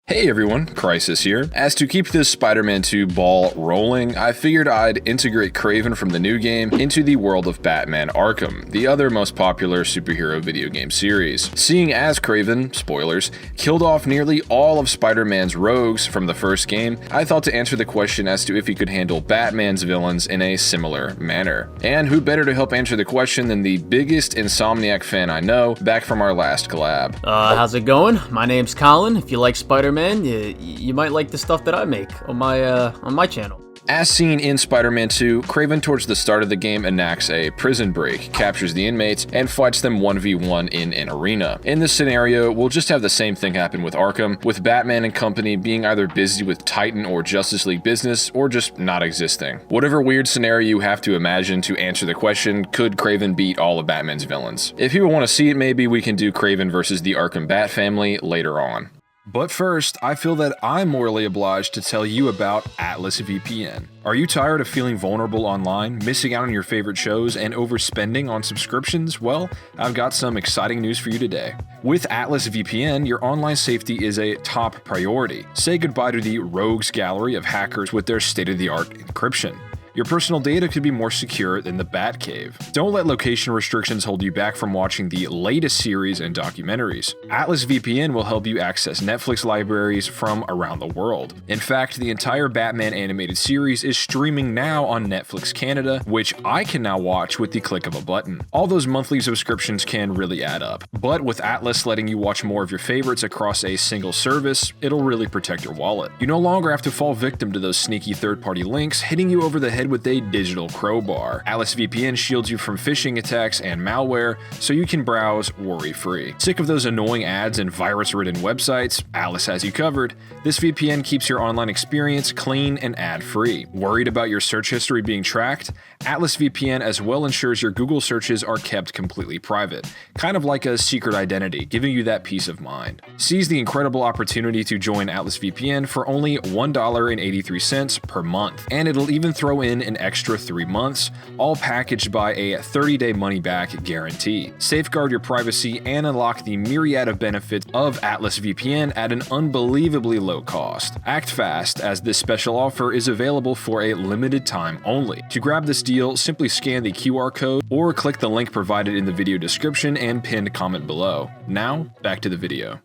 Hey everyone, Crisis here. As to keep this Spider-Man 2 ball rolling, I figured I'd integrate Kraven from the new game into the world of Batman Arkham, the other most popular superhero video game series. Seeing as Kraven, spoilers, killed off nearly all of Spider-Man's rogues from the first game, I thought to answer the question as to if he could handle Batman's villains in a similar manner. And who better to help answer the question than the biggest Insomniac fan I know, back from our last collab. How's it going? My name's Colin. If you like Spider-Man, you might like the stuff that I make on my channel. As seen in Spider-Man 2, Kraven towards the start of the game enacts a prison break, captures the inmates, and fights them 1v1 in an arena. In this scenario, we'll just have the same thing happen with Arkham, with Batman and company being either busy with Titan or Justice League business, or just not existing. Whatever weird scenario you have to imagine to answer the question, could Kraven beat all of Batman's villains? If people want to see it, maybe we can do Kraven versus the Arkham Bat family later on. But first, I feel that I'm morally obliged to tell you about Atlas VPN. Are you tired of feeling vulnerable online, missing out on your favorite shows, and overspending on subscriptions? Well, I've got some exciting news for you today. With Atlas VPN, your online safety is a top priority. Say goodbye to the rogues gallery of hackers with their state-of-the-art encryption. Your personal data could be more secure than the Batcave. Don't let location restrictions hold you back from watching the latest series and documentaries. Atlas VPN will help you access Netflix libraries from around the world. In fact, the entire Batman animated series is streaming now on Netflix Canada, which I can now watch with the click of a button. All those monthly subscriptions can really add up, but with Atlas letting you watch more of your favorites across a single service, it'll really protect your wallet. You no longer have to fall victim to those sneaky third-party links hitting you over the head with a digital crowbar. Atlas VPN shields you from phishing attacks and malware, so you can browse worry-free. Sick of those annoying ads and virus-ridden websites? Atlas has you covered. This VPN keeps your online experience clean and ad-free. Worried about your search history being tracked? Atlas VPN as well ensures your Google searches are kept completely private, kind of like a secret identity, giving you that peace of mind. Seize the incredible opportunity to join Atlas VPN for only $1.83 per month, and it'll even throw in an extra 3 months, all packaged by a 30-day money-back guarantee. Safeguard your privacy and unlock the myriad of benefits of Atlas VPN at an unbelievably low cost. Act fast, as this special offer is available for a limited time only. To grab this deal, simply scan the QR code or click the link provided in the video description and pinned comment below. Now, back to the video.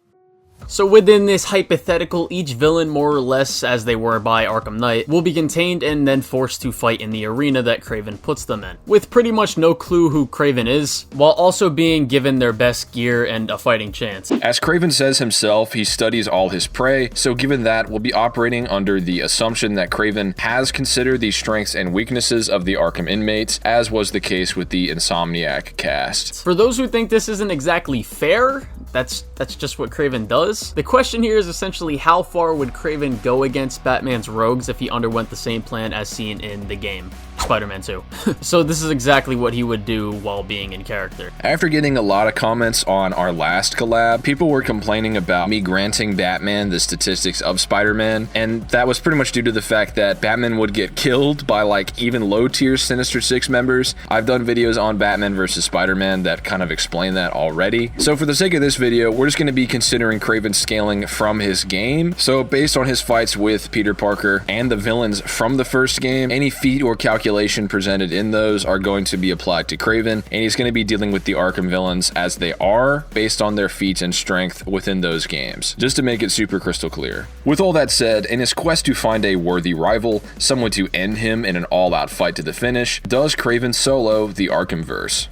So within this hypothetical, each villain, more or less as they were by Arkham Knight, will be contained and then forced to fight in the arena that Kraven puts them in, with pretty much no clue who Kraven is, while also being given their best gear and a fighting chance. As Kraven says himself, he studies all his prey, so given that, we'll be operating under the assumption that Kraven has considered the strengths and weaknesses of the Arkham inmates, as was the case with the Insomniac cast. For those who think this isn't exactly fair, that's just what Kraven does. The question here is essentially how far would Kraven go against Batman's rogues if he underwent the same plan as seen in the game, Spider-Man 2. So this is exactly what he would do while being in character. After getting a lot of comments on our last collab, people were complaining about me granting Batman the statistics of Spider-Man, and that was pretty much due to the fact that Batman would get killed by like even low-tier Sinister Six members. I've done videos on Batman versus Spider-Man that kind of explain that already. So for the sake of this video, we're just going to be considering Kraven scaling from his game. So based on his fights with Peter Parker and the villains from the first game, any feat or calculation presented in those are going to be applied to Kraven, and he's going to be dealing with the Arkham villains as they are based on their feats and strength within those games, just to make it super crystal clear. With all that said, in his quest to find a worthy rival, someone to end him in an all-out fight to the finish, does Kraven solo the Arkhamverse?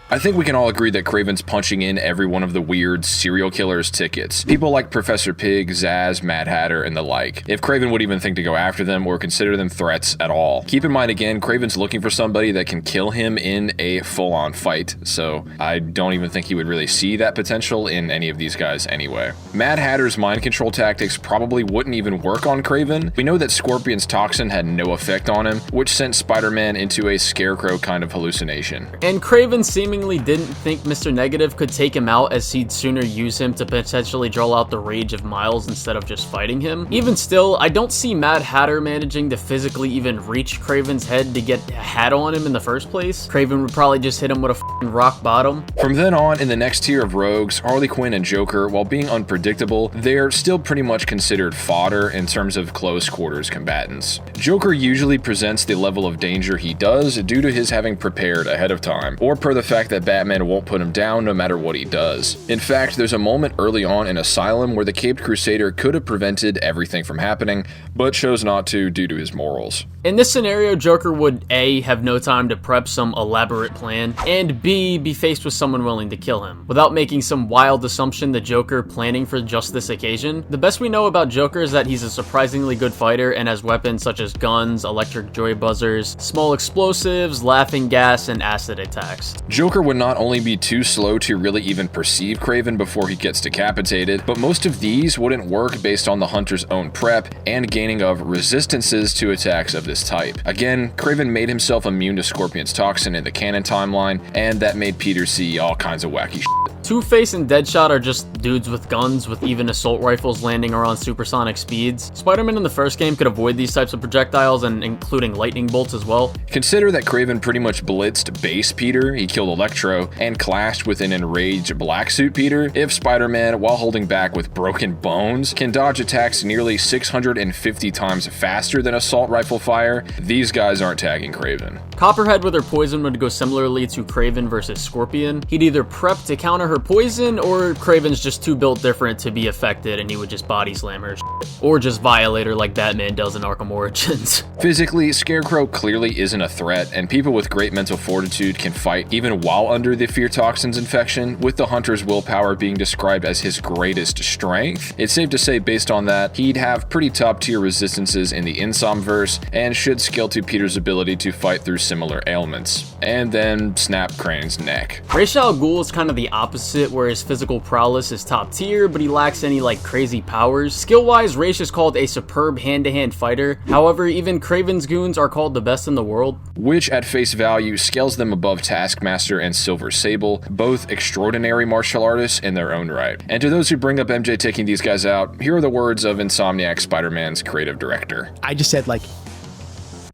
I think we can all agree that Kraven's punching in every one of the weird serial killer's tickets. People like Professor Pig, Zsasz, Mad Hatter, and the like. If Kraven would even think to go after them or consider them threats at all. Keep in mind again, Kraven's looking for somebody that can kill him in a full-on fight, so I don't even think he would really see that potential in any of these guys anyway. Mad Hatter's mind control tactics probably wouldn't even work on Kraven. We know that Scorpion's toxin had no effect on him, which sent Spider-Man into a scarecrow kind of hallucination. And Kraven seemingly surprisingly didn't think Mr. Negative could take him out, as he'd sooner use him to potentially draw out the rage of Miles instead of just fighting him. Even still, I don't see Mad Hatter managing to physically even reach Kraven's head to get a hat on him in the first place. Kraven would probably just hit him with a f***ing rock bottom. From then on, in the next tier of rogues, Harley Quinn and Joker, while being unpredictable, they're still pretty much considered fodder in terms of close quarters combatants. Joker usually presents the level of danger he does due to his having prepared ahead of time, or per the fact that Batman won't put him down no matter what he does. In fact, there's a moment early on in Asylum where the Caped Crusader could have prevented everything from happening, but chose not to due to his morals. In this scenario, Joker would A, have no time to prep some elaborate plan, and B, be faced with someone willing to kill him. Without making some wild assumption the Joker planning for just this occasion, the best we know about Joker is that he's a surprisingly good fighter and has weapons such as guns, electric joy buzzers, small explosives, laughing gas, and acid attacks. Joker would not only be too slow to really even perceive Kraven before he gets decapitated, but most of these wouldn't work based on the hunter's own prep and gaining of resistances to attacks of this type. Again, Kraven made himself immune to Scorpion's toxin in the canon timeline, and that made Peter see all kinds of wacky shit. Two-Face and Deadshot are just dudes with guns, with even assault rifles landing around supersonic speeds. Spider-Man in the first game could avoid these types of projectiles, and including lightning bolts as well. Consider that Kraven pretty much blitzed base Peter, he killed Electro, and clashed with an enraged Black Suit Peter. If Spider-Man, while holding back with broken bones, can dodge attacks nearly 650 times faster than assault rifle fire, these guys aren't tagging Kraven. Copperhead with her poison would go similarly to Kraven versus Scorpion. He'd either prep to counter her poison, or Kraven's just too built different to be affected and he would just body slam her or just violate her like Batman does in Arkham Origins. Physically, Scarecrow clearly isn't a threat, and people with great mental fortitude can fight even while under the Fear Toxin's infection, with the Hunter's willpower being described as his greatest strength. It's safe to say based on that, he'd have pretty top tier resistances in the Arkhamverse, and should scale to Peter's ability to fight through similar ailments. And then snap Crane's neck. Ra's al Ghul is kind of the opposite, where his physical prowess is top tier, but he lacks any like crazy powers. Skill-wise, Ra's is called a superb hand-to-hand fighter. However, even Kraven's goons are called the best in the world, which at face value scales them above Taskmaster and Silver Sable, both extraordinary martial artists in their own right. And to those who bring up MJ taking these guys out, here are the words of Insomniac Spider-Man's creative director. I just said, like,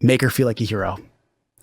make her feel like a hero.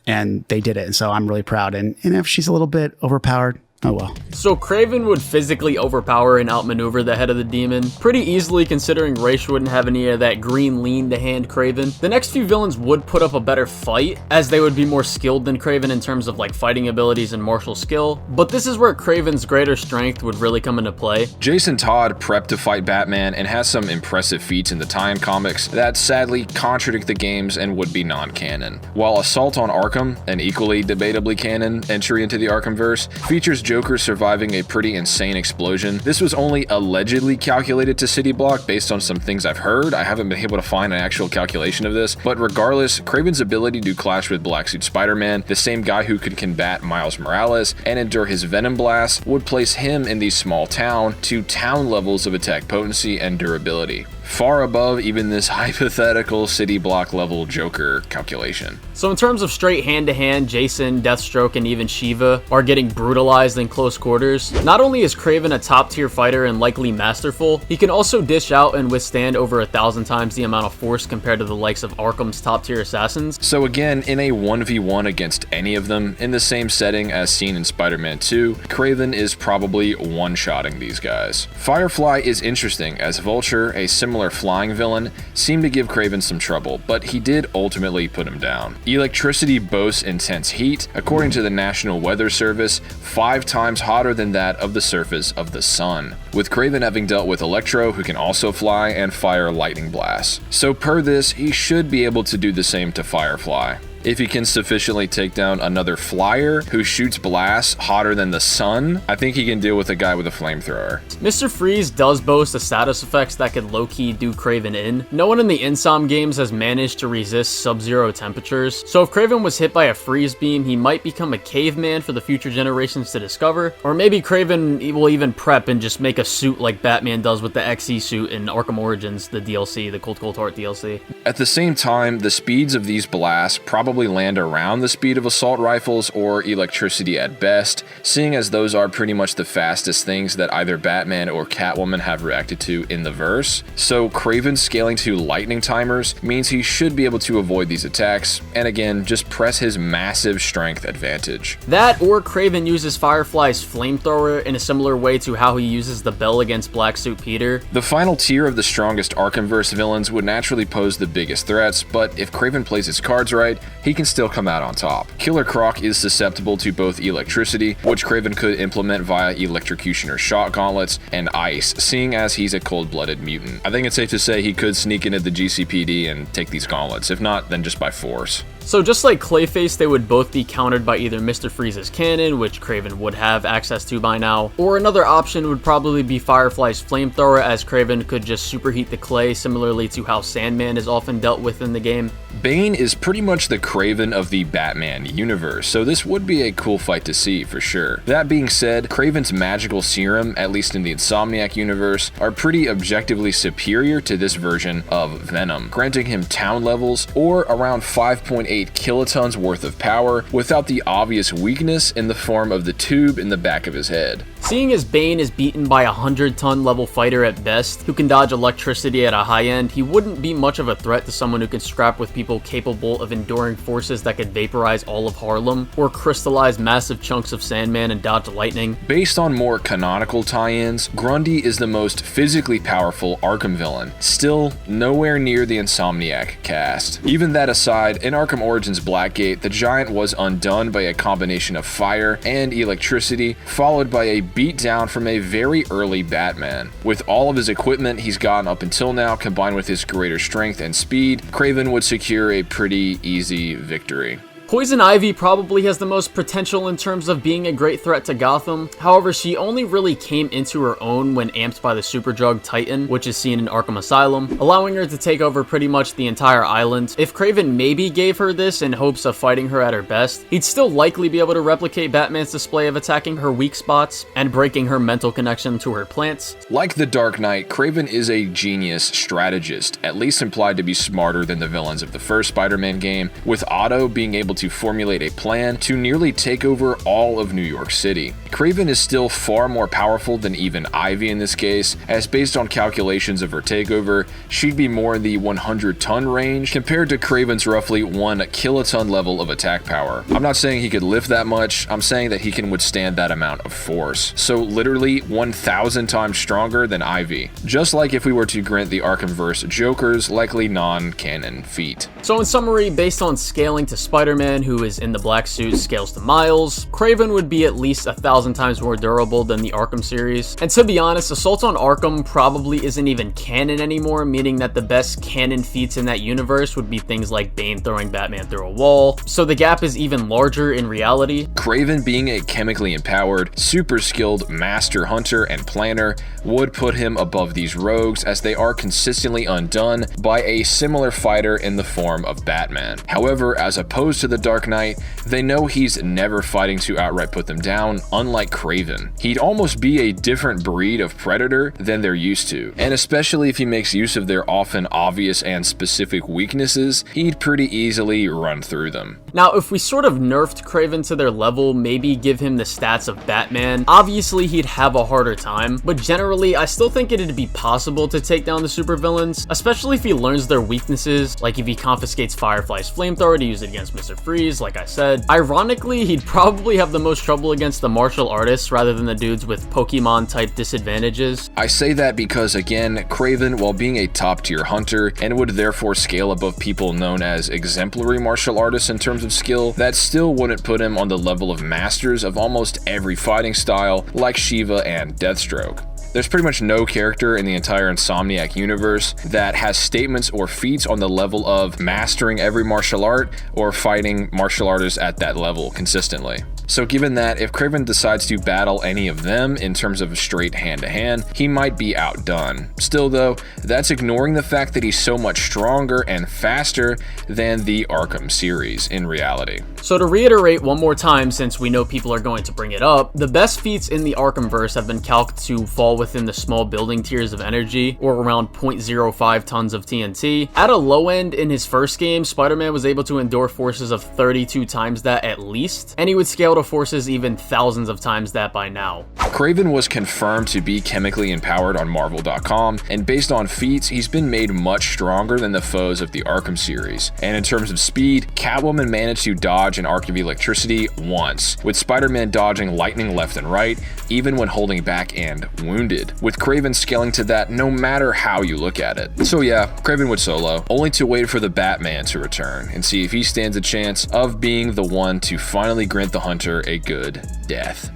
And they did it, and so I'm really proud. And if she's a little bit overpowered, oh well. So Kraven would physically overpower and outmaneuver the head of the demon pretty easily, considering Ra's wouldn't have any of that green lean to hand Kraven. The next few villains would put up a better fight, as they would be more skilled than Kraven in terms of like fighting abilities and martial skill, but this is where Kraven's greater strength would really come into play. Jason Todd prepped to fight Batman and has some impressive feats in the tie-in comics that sadly contradict the games and would be non-canon. While Assault on Arkham, an equally debatably canon entry into the Arkhamverse, features Joker surviving a pretty insane explosion. This was only allegedly calculated to City Block based on some things I've heard. I haven't been able to find an actual calculation of this, but regardless, Kraven's ability to clash with Black Suit Spider-Man, the same guy who could combat Miles Morales and endure his Venom Blast, would place him in the small town to town levels of attack potency and durability, far above even this hypothetical City Block level Joker calculation. So in terms of straight hand-to-hand, Jason, Deathstroke, and even Shiva are getting brutalized in close quarters. Not only is Kraven a top-tier fighter and likely masterful, he can also dish out and withstand over 1,000 times the amount of force compared to the likes of Arkham's top-tier assassins. So again, in a 1v1 against any of them, in the same setting as seen in Spider-Man 2, Kraven is probably one-shotting these guys. Firefly is interesting, as Vulture, a similar flying villain, seemed to give Kraven some trouble, but he did ultimately put him down. Electricity boasts intense heat, according to the National Weather Service, 5 times hotter than that of the surface of the sun, with Kraven having dealt with Electro, who can also fly and fire lightning blasts. So per this, he should be able to do the same to Firefly. If he can sufficiently take down another flyer who shoots blasts hotter than the sun, I think he can deal with a guy with a flamethrower. Mr. Freeze does boast the status effects that could low-key do Kraven in. No one in the Insom games has managed to resist sub-zero temperatures, so if Kraven was hit by a freeze beam, he might become a caveman for the future generations to discover, or maybe Kraven will even prep and just make a suit like Batman does with the XE suit in Arkham Origins, the DLC, the Cold Heart DLC. At the same time, the speeds of these blasts probably probably land around the speed of assault rifles or electricity at best, seeing as those are pretty much the fastest things that either Batman or Catwoman have reacted to in the verse. So Kraven scaling to lightning timers means he should be able to avoid these attacks, and again, just press his massive strength advantage. That, or Kraven uses Firefly's flamethrower in a similar way to how he uses the bell against Black Suit Peter. The final tier of the strongest Arkhamverse villains would naturally pose the biggest threats, but if Kraven plays his cards right, he can still come out on top. Killer Croc is susceptible to both electricity, which Kraven could implement via electrocutioner shot gauntlets, and ice, seeing as he's a cold-blooded mutant. I think it's safe to say he could sneak into the GCPD and take these gauntlets, if not, then just by force. So just like Clayface, they would both be countered by either Mr. Freeze's cannon, which Kraven would have access to by now, or another option would probably be Firefly's flamethrower, as Kraven could just superheat the clay, similarly to how Sandman is often dealt with in the game. Bane is pretty much the Kraven of the Batman universe, so this would be a cool fight to see for sure. That being said, Kraven's magical serum, at least in the Insomniac universe, are pretty objectively superior to this version of Venom, granting him town levels or around 5.8 kilotons worth of power without the obvious weakness in the form of the tube in the back of his head. Seeing as Bane is beaten by a 100-ton level fighter at best, who can dodge electricity at a high end, he wouldn't be much of a threat to someone who can scrap with people capable of enduring forces that could vaporize all of Harlem, or crystallize massive chunks of Sandman and dodge lightning. Based on more canonical tie-ins, Grundy is the most physically powerful Arkham villain, still nowhere near the Insomniac cast. Even that aside, in Arkham Origins Blackgate, the Giant was undone by a combination of fire and electricity, followed by a beatdown from a very early Batman. With all of his equipment he's gotten up until now, combined with his greater strength and speed, Kraven would secure a pretty easy victory. Poison Ivy probably has the most potential in terms of being a great threat to Gotham. However, she only really came into her own when amped by the superdrug Titan, which is seen in Arkham Asylum, allowing her to take over pretty much the entire island. If Kraven maybe gave her this in hopes of fighting her at her best, he'd still likely be able to replicate Batman's display of attacking her weak spots and breaking her mental connection to her plants. Like the Dark Knight, Kraven is a genius strategist, at least implied to be smarter than the villains of the first Spider-Man game, with Otto being able to formulate a plan to nearly take over all of New York City. Kraven is still far more powerful than even Ivy in this case, as based on calculations of her takeover, she'd be more in the 100-ton range compared to Kraven's roughly 1 kiloton level of attack power. I'm not saying he could lift that much, I'm saying that he can withstand that amount of force. So literally 1,000 times stronger than Ivy. Just like if we were to grant the Arkhamverse Joker's likely non-canon feat. So in summary, based on scaling to Spider-Man, who is in the black suit, scales to Miles, Kraven would be at least 1,000 times more durable than the Arkham series. And to be honest, Assault on Arkham probably isn't even canon anymore, meaning that the best canon feats in that universe would be things like Bane throwing Batman through a wall, so the gap is even larger in reality. Kraven being a chemically empowered, super skilled master hunter and planner would put him above these rogues, as they are consistently undone by a similar fighter in the form of Batman. However, as opposed to the Dark Knight, they know he's never fighting to outright put them down, unlike Kraven. He'd almost be a different breed of predator than they're used to, and especially if he makes use of their often obvious and specific weaknesses, he'd pretty easily run through them. Now, if we sort of nerfed Kraven to their level, maybe give him the stats of Batman, obviously he'd have a harder time, but generally I still think it'd be possible to take down the supervillains, especially if he learns their weaknesses, like if he confiscates Firefly's flamethrower to use it against Mr. Freeze, like I said. Ironically, he'd probably have the most trouble against the martial artists rather than the dudes with Pokemon-type disadvantages. I say that because, again, Kraven, while being a top-tier hunter, and would therefore scale above people known as exemplary martial artists in terms of skill, that still wouldn't put him on the level of masters of almost every fighting style, like Shiva and Deathstroke. There's pretty much no character in the entire Insomniac universe that has statements or feats on the level of mastering every martial art or fighting martial artists at that level consistently. So given that, if Kraven decides to battle any of them in terms of a straight hand-to-hand, he might be outdone. Still though, that's ignoring the fact that he's so much stronger and faster than the Arkham series in reality. So to reiterate one more time, since we know people are going to bring it up, the best feats in the Arkhamverse have been calced to fall within the small building tiers of energy, or around 0.05 tons of TNT. At a low end in his first game, Spider-Man was able to endure forces of 32 times that at least, and he would scale to forces even thousands of times that by now. Kraven was confirmed to be chemically empowered on Marvel.com, and based on feats, he's been made much stronger than the foes of the Arkham series. And in terms of speed, Catwoman managed to dodge an arc of electricity once, with Spider-Man dodging lightning left and right, even when holding back and wounded, with Kraven scaling to that no matter how you look at it. So yeah, Kraven would solo, only to wait for the Batman to return and see if he stands a chance of being the one to finally grant the Hunter a good death.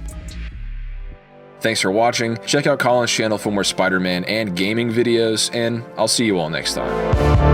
Thanks for watching. Check out Colin's channel for more Spider-Man and gaming videos, and I'll see you all next time.